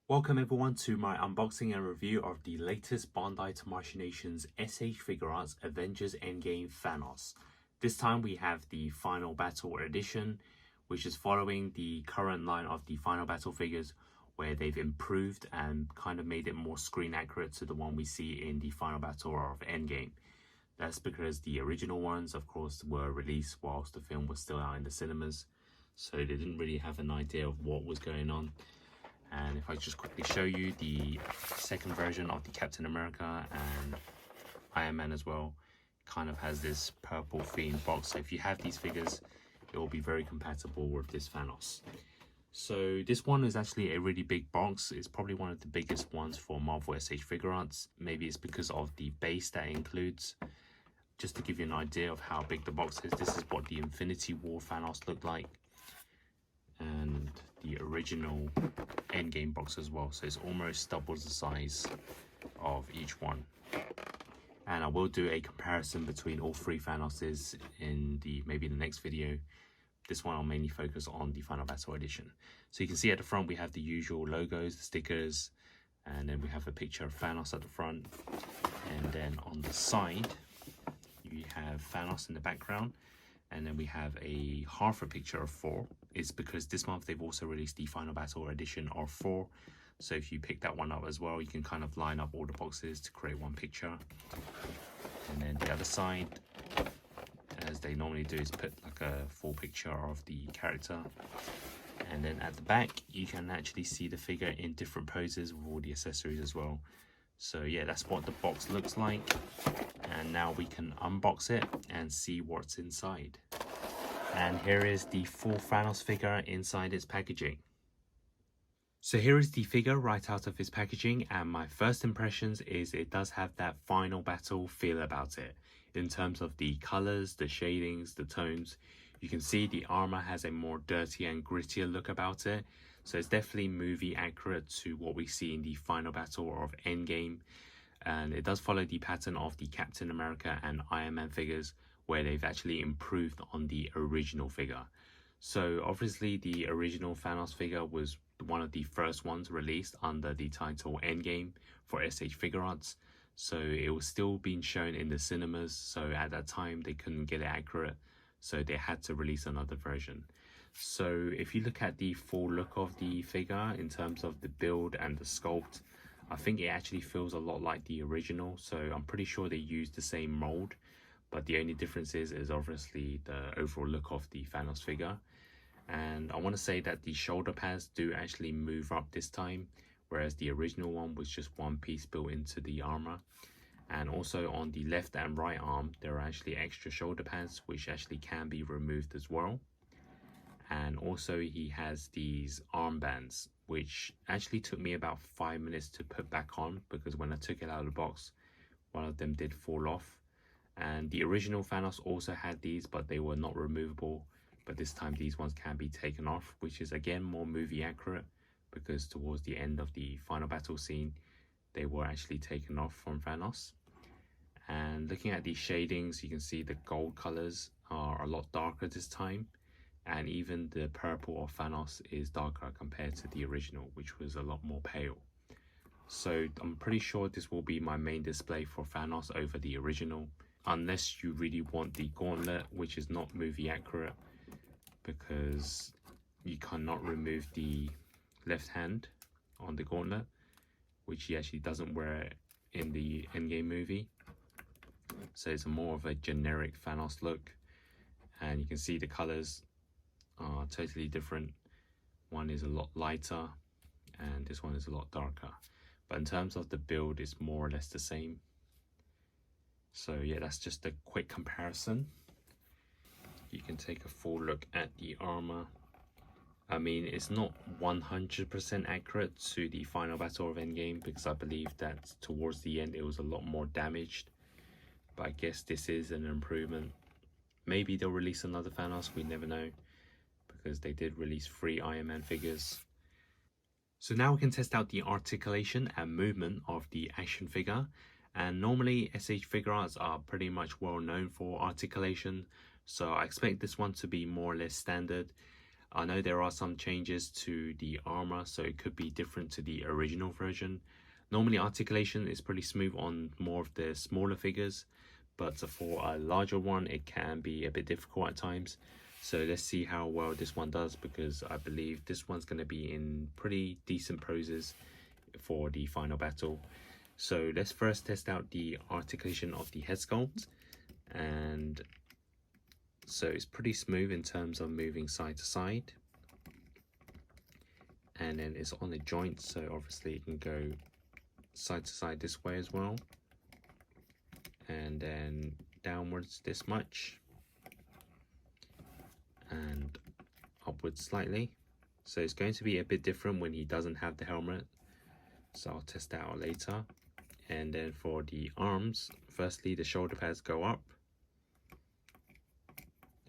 Welcome everyone to my unboxing and review of the latest Bandai Nation's SH Figuarts Avengers Endgame Thanos. This time we have the Final Battle Edition, which is following the current line of the Final Battle figures where they've improved and kind of made it more screen accurate to the one we see in the Final Battle of Endgame. That's because the original ones, of course, were released whilst the film was still out in the cinemas, so they didn't really have an idea of what was going on. And if I just quickly show you the second version of the Captain America and Iron Man as well, kind of has this purple themed box. So if you have these figures, it will be very compatible with this Thanos. So this one is actually a really big box. It's probably one of the biggest ones for Marvel SH Figuarts. Maybe it's because of the base that it includes. Just to give you an idea of how big the box is, this is what the Infinity War Thanos looked like. And the original Endgame box as well, so it's almost double the size of each one. And I will do a comparison between all three Thanoses in maybe the next video. This one I'll mainly focus on the Final Battle Edition. So you can see at the front we have the usual logos, the stickers, and then we have a picture of Thanos at the front. And then on the side you have Thanos in the background. And then we have a half a picture of Thor. It's because this month they've also released the Final Battle Edition of Thor. So if you pick that one up as well, you can kind of line up all the boxes to create one picture. And then the other side, as they normally do, is put like a full picture of the character. And then at the back, you can actually see the figure in different poses with all the accessories as well. So yeah, that's what the box looks like. And now we can unbox it and see what's inside. And here is the full Thanos figure inside its packaging. So here is the figure right out of its packaging, and my first impressions is it does have that Final Battle feel about it. In terms of the colors, the shadings, the tones, you can see the armor has a more dirty and grittier look about it. So it's definitely movie accurate to what we see in the Final Battle of Endgame. And it does follow the pattern of the Captain America and Iron Man figures, where they've actually improved on the original figure. So obviously the original Thanos figure was one of the first ones released under the title Endgame for SH Figuarts. So it was still being shown in the cinemas, so at that time they couldn't get it accurate, so they had to release another version. So if you look at the full look of the figure in terms of the build and the sculpt, I think it actually feels a lot like the original, so I'm pretty sure they used the same mold, but the only difference is obviously the overall look of the Thanos figure. And I want to say that the shoulder pads do actually move up this time, whereas the original one was just one piece built into the armor. And also on the left and right arm, there are actually extra shoulder pads which actually can be removed as well. And also he has these armbands, which actually took me about 5 minutes to put back on, because when I took it out of the box, one of them did fall off. And the original Thanos also had these, but they were not removable. But this time these ones can be taken off, which is again more movie accurate, because towards the end of the final battle scene, they were actually taken off from Thanos. And looking at these shadings, you can see the gold colors are a lot darker this time. And even the purple of Thanos is darker compared to the original, which was a lot more pale. So I'm pretty sure this will be my main display for Thanos over the original, unless you really want the gauntlet, which is not movie accurate, because you cannot remove the left hand on the gauntlet, which he actually doesn't wear in the Endgame movie. So it's more of a generic Thanos look, and you can see the colors are totally different. One is a lot lighter and this one is a lot darker, but in terms of the build, it's more or less the same. So yeah, that's just a quick comparison. You can take a full look at the armor. I mean, it's not 100% accurate to the final battle of Endgame, because I believe that towards the end it was a lot more damaged, but I guess this is an improvement. Maybe they'll release another Thanos, we never know, because they did release 3 Iron Man figures. So now we can test out the articulation and movement of the action figure. And normally SH Figuarts are pretty much well known for articulation, so I expect this one to be more or less standard. I know there are some changes to the armor, so it could be different to the original version. Normally articulation is pretty smooth on more of the smaller figures, but for a larger one it can be a bit difficult at times. So let's see how well this one does, because I believe this one's going to be in pretty decent poses for the final battle. So let's first test out the articulation of the head sculpt. And so it's pretty smooth in terms of moving side to side, and then it's on the joint, so obviously it can go side to side this way as well, and then downwards this much, and upwards slightly. So it's going to be a bit different when he doesn't have the helmet, so I'll test that out later. And then for the arms, firstly the shoulder pads go up,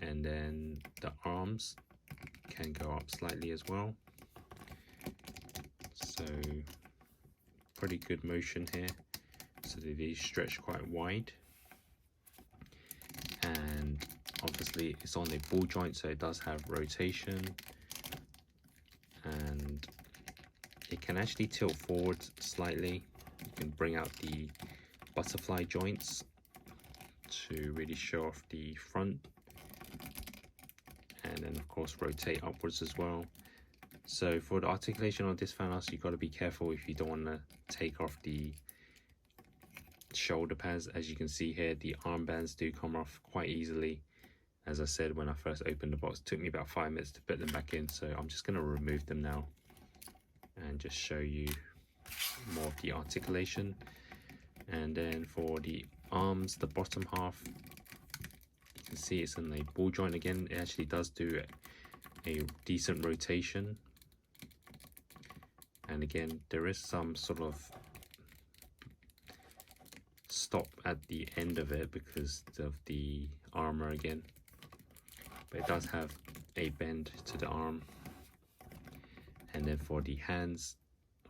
and then the arms can go up slightly as well. So pretty good motion here, so that these stretch quite wide. And obviously it's on the ball joint, so it does have rotation, and it can actually tilt forward slightly. You can bring out the butterfly joints to really show off the front, and then of course rotate upwards as well. So for the articulation of this Thanos, you've got to be careful if you don't want to take off the shoulder pads. As you can see here, the armbands do come off quite easily. As I said, when I first opened the box, it took me about 5 minutes to put them back in, so I'm just going to remove them now and just show you more of the articulation. And then for the arms, the bottom half, you can see it's in the ball joint again. It actually does do a decent rotation, and again there is some sort of stop at the end of it because of the armor again, but it does have a bend to the arm. And then for the hands,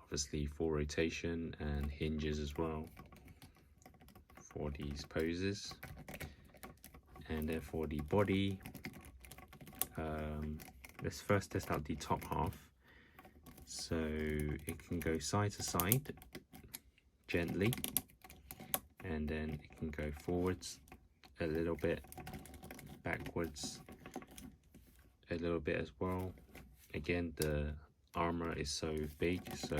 obviously full rotation and hinges as well for these poses. And then for the body, let's first test out the top half. So it can go side to side gently, and then it can go forwards a little bit, backwards a little bit as well. Again, the armor is so big, so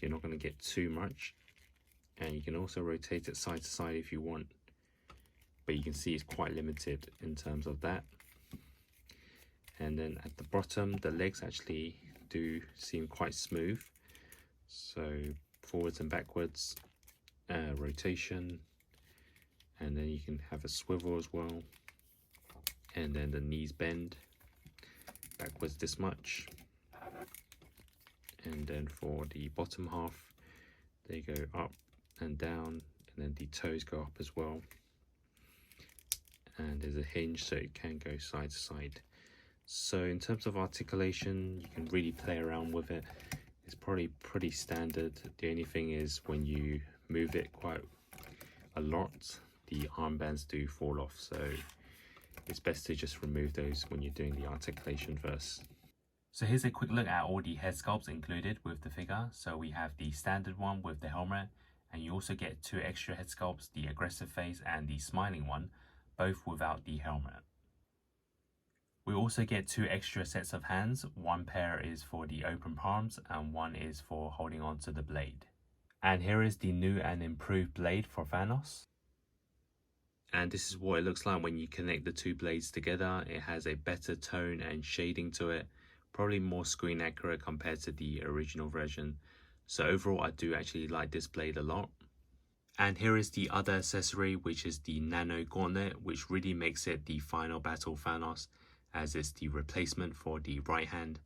you're not going to get too much. And you can also rotate it side to side if you want, but you can see it's quite limited in terms of that. And then at the bottom, the legs actually do seem quite smooth, so forwards and backwards, rotation, and then you can have a swivel as well. And then the knees bend backwards this much, and then for the bottom half, they go up and down, and then the toes go up as well. And there's a hinge, so it can go side to side. So in terms of articulation, you can really play around with it. It's probably pretty standard. The only thing is when you move it quite a lot, the armbands do fall off, so it's best to just remove those when you're doing the articulation first. So here's a quick look at all the head sculpts included with the figure. So we have the standard one with the helmet, and you also get 2 extra head sculpts, the aggressive face and the smiling one, both without the helmet. We also get 2 extra sets of hands. One pair is for the open palms and one is for holding on to the blade. And here is the new and improved blade for Thanos. And this is what it looks like when you connect the 2 blades together. It has a better tone and shading to it, probably more screen accurate compared to the original version. So overall, I do actually like this blade a lot. And here is the other accessory, which is the Nano Gauntlet, which really makes it the final battle Thanos, as it's the replacement for the right hand.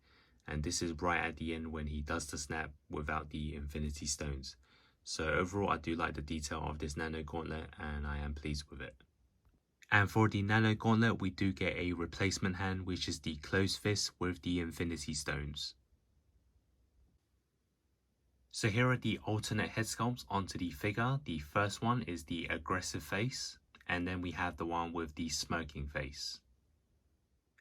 And this is right at the end when he does the snap without the Infinity Stones. So overall, I do like the detail of this Nano Gauntlet, and I am pleased with it. And for the Nano Gauntlet, we do get a replacement hand, which is the closed fist with the Infinity Stones. So here are the alternate head sculpts onto the figure. The first one is the aggressive face, and then we have the one with the smirking face.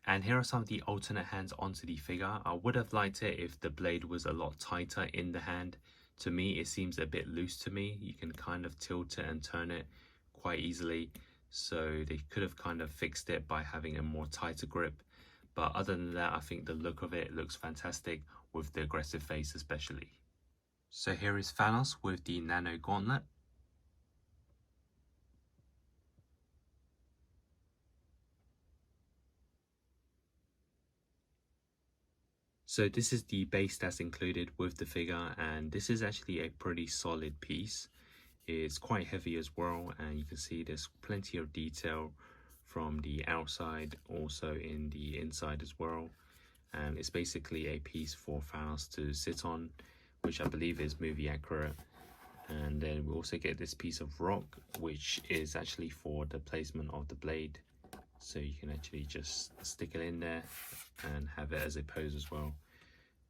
And here are some of the alternate hands onto the figure. I would have liked it if the blade was a lot tighter in the hand. To me, it seems a bit loose to me. You can kind of tilt it and turn it quite easily. So they could have kind of fixed it by having a more tighter grip. But other than that, I think the look of it looks fantastic with the aggressive face especially. So here is Thanos with the Nano Gauntlet. So this is the base that's included with the figure, and this is actually a pretty solid piece. It's quite heavy as well, and you can see there's plenty of detail from the outside, also in the inside as well. And it's basically a piece for Thanos to sit on, which I believe is movie accurate. And then we also get this piece of rock, which is actually for the placement of the blade. So you can actually just stick it in there and have it as a pose as well.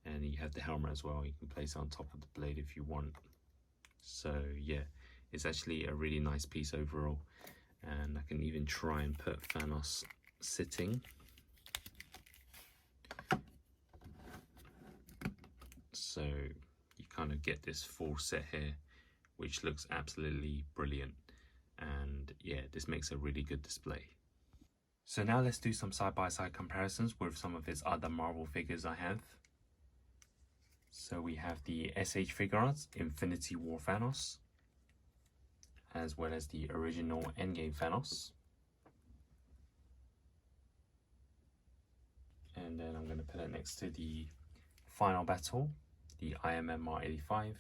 And you have the helmet as well. You can place it on top of the blade if you want. So yeah, it's actually a really nice piece overall. And I can even try and put Thanos sitting. So you kind of get this full set here, which looks absolutely brilliant. And yeah, this makes a really good display. So now let's do some side-by-side comparisons with some of his other Marvel figures I have. So we have the SH Figuarts Infinity War Thanos, as well as the original Endgame Thanos. And then I'm going to put it next to the Final Battle, the IMM R85,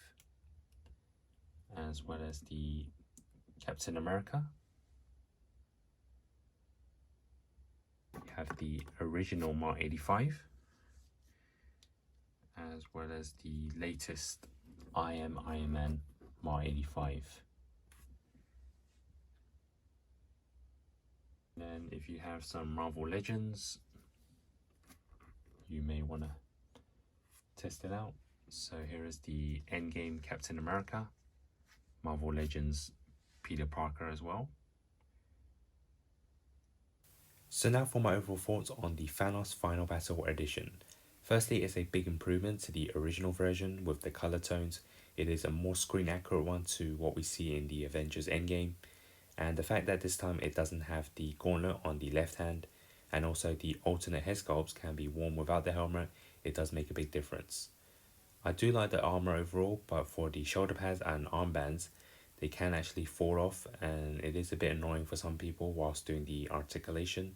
as well as the Captain America. We have the original Mark 85, as well as the latest IMN Mark 85. Then if you have some Marvel Legends, you may want to test it out. So here is the Endgame Captain America, Marvel Legends Peter Parker as well. So now for my overall thoughts on the Thanos Final Battle Edition. Firstly, it's a big improvement to the original version with the color tones. It is a more screen accurate one to what we see in the Avengers Endgame. And the fact that this time it doesn't have the gauntlet on the left hand, and also the alternate head sculpts can be worn without the helmet, it does make a big difference. I do like the armor overall, but for the shoulder pads and armbands, they can actually fall off, and it is a bit annoying for some people whilst doing the articulation.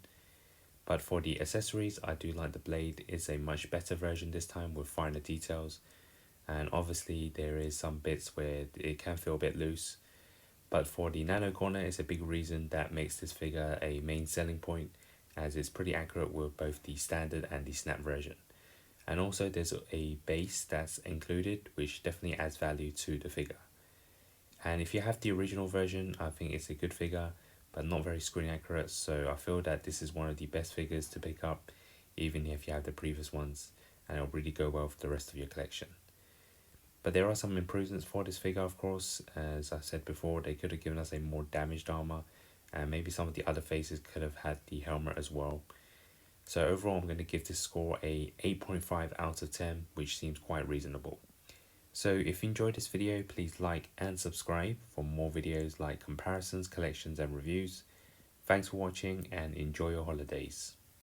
But for the accessories, I do like the blade. It's a much better version this time with finer details, and obviously there is some bits where it can feel a bit loose. But for the Nano Gauntlet, it's a big reason that makes this figure a main selling point, as it's pretty accurate with both the standard and the snap version. And also there's a base that's included, which definitely adds value to the figure. And if you have the original version, I think it's a good figure, but not very screen accurate, so I feel that this is one of the best figures to pick up, even if you have the previous ones, and it'll really go well for the rest of your collection. But there are some improvements for this figure, of course. As I said before, they could have given us a more damaged armor, and maybe some of the other faces could have had the helmet as well. So overall, I'm going to give this score a 8.5 out of 10, which seems quite reasonable. So if you enjoyed this video, please like and subscribe for more videos like comparisons, collections and reviews. Thanks for watching and enjoy your holidays.